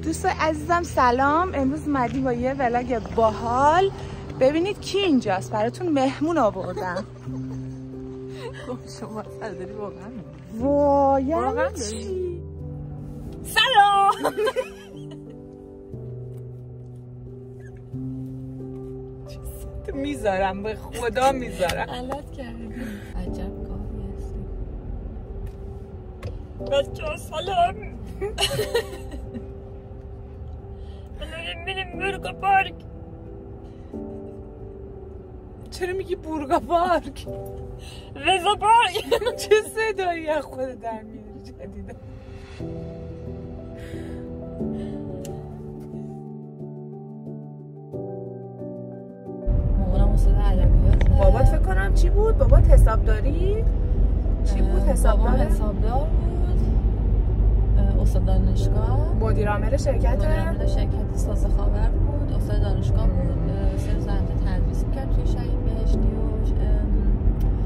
دوستان عزیزم سلام. امروز اومدیم با یه ولاگ باحال. ببینید کی اینجاست، براتون مهمون آوردم. شما داری واقعا چی؟ سلام. میذارم، به خدا میذارم. غلط کردی. عجب کاری هستی. بچه‌ها سلام. میریم برگا پارک. چرا میگی برگا پارک؟ رضا پارک. چه صدایی از خودت در میاری جدیده؟ مامانم استاد ادبیاته. بابات فکر کنم چی بود؟ بابات حسابداری؟ چی بود حسابدار؟ بابام حسابدار بود. استاد دانشگاه. مدیر عامل شرکت ساز خاور بود. استاد دانشگاه بود. 3 ساعت تدریس می‌کرد توی شهید بهشتی و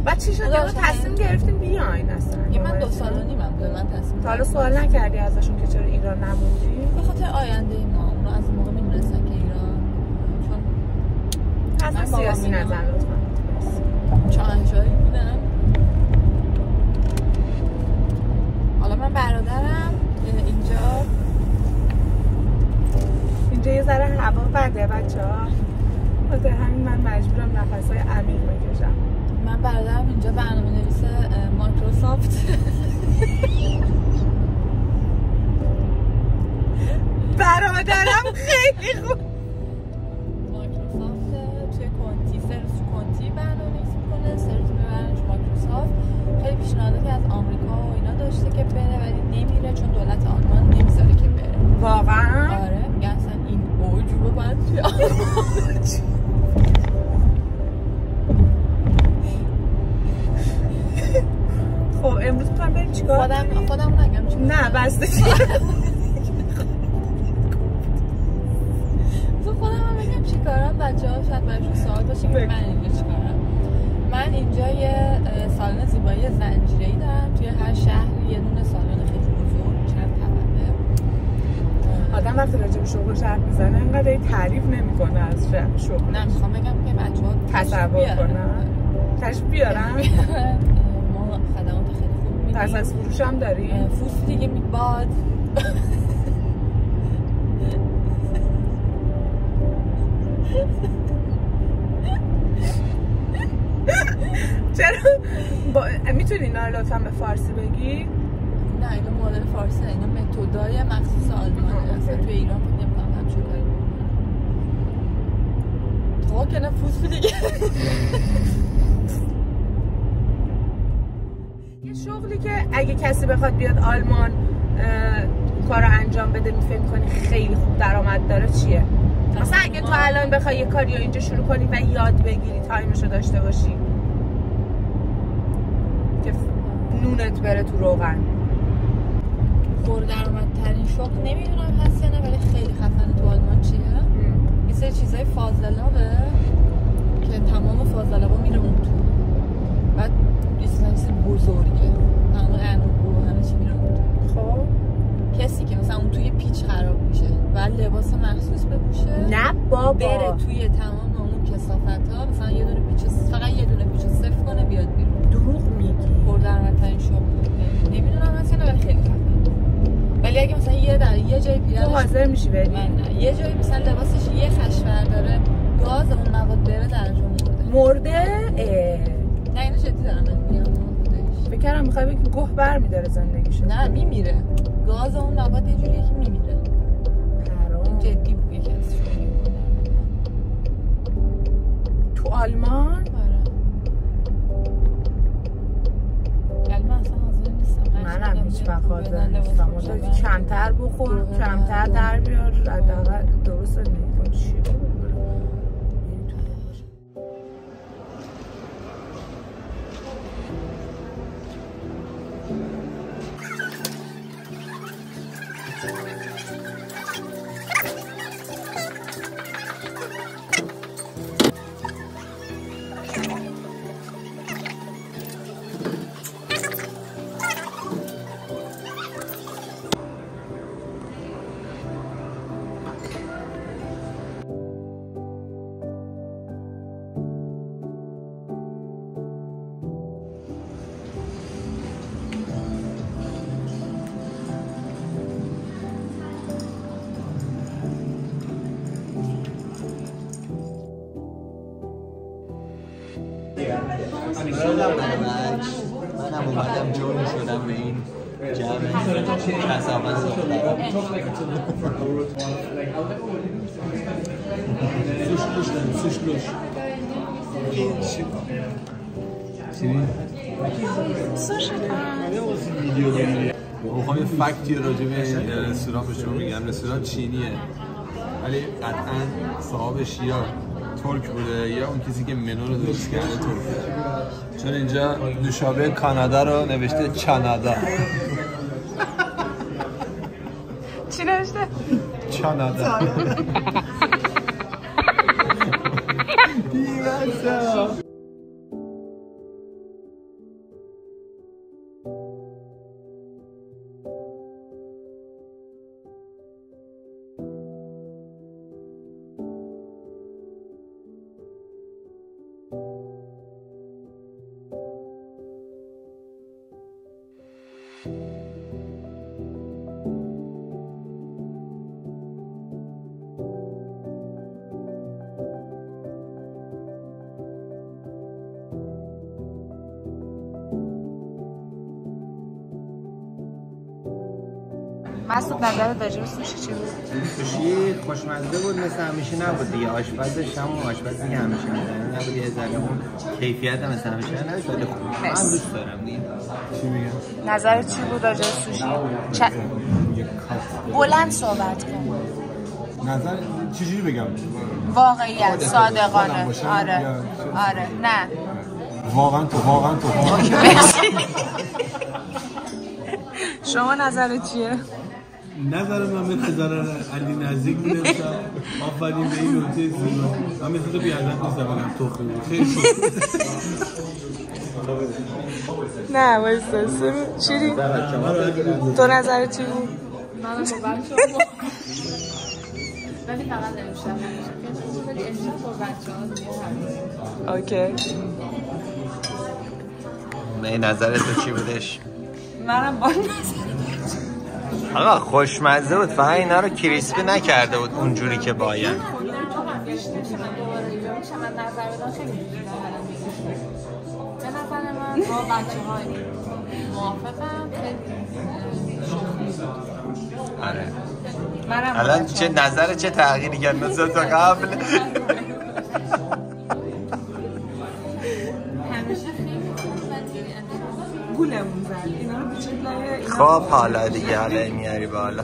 بعد چی شد؟ ما تصمیم گرفتیم بیاین اصلا. من 2 سال و نیمم بود. من تصمیم تا حالا سوال نکردی ازشون که چرا ایران نموندی؟ به خاطر آینده ما. اونو از اون موقع می‌دونستن که ایران چون اصلا سیاسی نزن لطفا. چانشایی بودم. حالا من برادرم اینجا یه ذره هوا بده بچه‌ها. خاطر همین من مجبورم نفس‌های عمیق بکشم. من برادرم اینجا برنامه‌نویس مایکروسافت. برادرم خیلی خوب. مایکروسافت توی کنتی سرچ کنتی برنامه‌نویسی می‌کنه. سرچ می‌برنش مایکروسافت. خیلی پیشنهاداتی از آمریکا و اینا داشته که بره ولی نمیره چون دولت آلمان نمیذاره که بره. واقعا؟ آره میگن اصلا این اوج رو باید توی آلمان. خب امروز می‌خوام بریم چیکار؟ خودم نگم چیکار. نه بسته چی؟ خودم هم بگم چیکارم. بچه‌ها شاید براشون سوال باشه که من اینجا چیکارم. من اینجا یه سالن زیبایی زنجیره‌ای دارم. توی هر شهری یه دونه سالن خیلی بزرگ چند طبقه. آدم وقتی راجع به شغلش حرف میزنه اینقدر تعریف نمیکنه از شغل. نه میخوام بگم که بچه‌ها تصور کنن. تشریف بیارن. ما خدمات خیلی خوب میدیم. پس از فروش هم داری؟ فوس دیگه میباد. چرا؟ میتونی اینا رو لطفا به فارسی بگی؟ نه اینا مدل فارسی نه. اینا متدای مخصوص آلمانه. اصلا توی ایران فکر نمی‌کنم همچین کاری بکنن. تو که نه فوس دیگه. یه شغلی که اگه کسی بخواد بیاد آلمان کارو انجام بده فکر می‌کنی خیلی خوب درآمد داره چیه؟ مثلا اگه تو الان بخوای یه کاری رو اینجا شروع کنی و یاد بگیری تایمشو داشته باشی که نونت بره تو روغن. پردرآمدترین شغل نمیدونم هست یا نه ولی خیلی خفنه تو آلمان چیه؟ یه سری چیزای فاضلابه که تمام فاضلابا میره اون تو. بعد یه چیز بزرگه. همون انبوه همه چی میره اون تو. خب کسی که مثلا اون توی پیچ خراب میشه بعد لباس مخصوص بپوشه. نه بابا. بره توی تمام اون کثافت‌ها مثلا یه دونه پیچ فقط یه دونه پیچ صفر کنه بیاد بیرون. دروغ میگی؟ پردرآمدترین شغل نمیدونم مثلا ولی خیلی خفنه. ولی اگه مثلا یه جای بیاد تو حاضر میشی بری؟ من نه. یه جایی مثلا لباسش یه خشور داره گاز اون مواد بره درجا مرده؟ نه اینو جدی دارم میگم. فکر کردم میخوای بگی گوه برمی‌داره زندگیشو. نه میمیره. گاز اون مواد یه جوریه که میمیره. حرام. جدی یکی از شغلی تو آلمان؟ آره. ولی من اصلا حاضر نیستم. منم هیچ وقت حاضر نیستم. کمتر بخور، کمتر در بیار، حداقل درست زندگی کن. چی منم اومدم جوین شدم به این جمع کسابت سوشلوش میخوام یه فکتی راجع به این رستوران به شما میگم. رستوران چینیه ولی قطعا صاحبش یا ترک بوده یا اون کسی که منو رو درست کرده ترکه، چون اینجا نوشابه کانادا رو نوشته چانادا. چی نوشته؟ چانادا. مسعود نظرت راجع به سوشی چی بود؟ سوشی خوشمزه بود، مثل همیشه نبود دیگه. آشپزش همون آشپزی که همیشه می‌کنه نبود، یه ذره اون کیفیت مثل همیشه نبود، ولی خوب. من دوست دارم دیگه. چی میگم؟ نظرت چی بود راجع به سوشی؟ بلند صحبت کن. نظر چجوری بگم؟ واقعیت، صادقانه. آره نه واقعا تو شما نظرت چیه؟ نظر من به نظر علی نزدیک میرسم. آفرین به این نکته زیبا. من مثل تو بیادت نیستم بگم تخمی بود. خیلی شد. نه وایستا چیری؟ تو نظرت چی بود؟ من با بچه ولی فقط امشب ولی امشب با بچه ها اوکی. به نظر تو چی بودش؟ منم با آقا خوشمزه بود، فقط اینا رو کریسپی نکرده بود اونجوری که باید. من نظر بدم خیلی به نظر من با بچه های موافقم. آره منم الان چه نظر چه تغییری کرد نسبت به قبل؟ همیشه خیلی گولمون زد اینا رو بچه لایه خب حالا دیگه حالا میاری بالا.